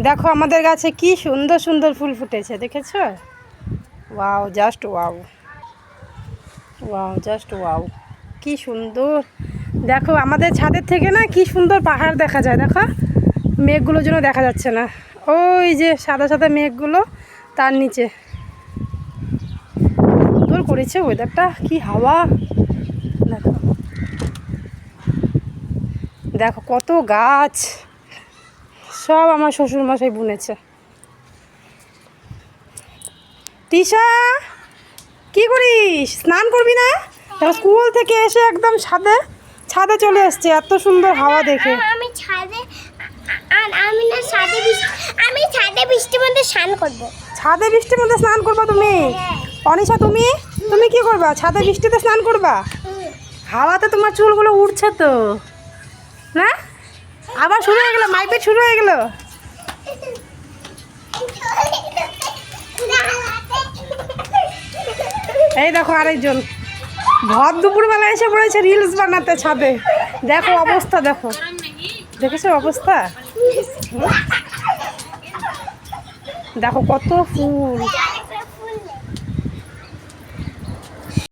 দেখো আমাদের গাছে কি সুন্দর সুন্দর ফুল ফুটেছে, দেখেছো? Wow, just wow, wow, just wow, কি সুন্দর। দেখো আমাদের ছাদের থেকে না কি সুন্দর পাহাড় দেখা যায়। দেখো মেঘগুলো যেন দেখা যাচ্ছে না, ওই যে সাদা সাদা মেঘগুলো তার নিচে। সুন্দর করেছে ওয়েদারটা, কি হাওয়া। দেখো দেখো কত গাছ, সব আমার শ্বশুরমশাই বুনেছে। তিশা, কি করিস? স্নান করবি না? স্কুল থেকে এসে একদম ছাদে চলে এসছে, এত সুন্দর হাওয়া দেখে। আমি ছাদে, আর আমি না ছাদে বৃষ্টির মধ্যে স্নান করব। ছাদে বৃষ্টির মধ্যে স্নান করবা তুমি? অনিশা তুমি তুমি কি করবা? ছাদে বৃষ্টিতে স্নান করবা? হাওয়াতে তোমার চুলগুলো উঠছে তো না? আবার শুরু হয়ে গেল, মাইপেট শুরু হয়ে গেল। এই দেখো আরেকজন ভর দুপুরবেলা এসে পড়েছে রিলস বানাতে ছাদে। দেখো অবস্থা, দেখো, দেখেছো অবস্থা? দেখো কত ফুল।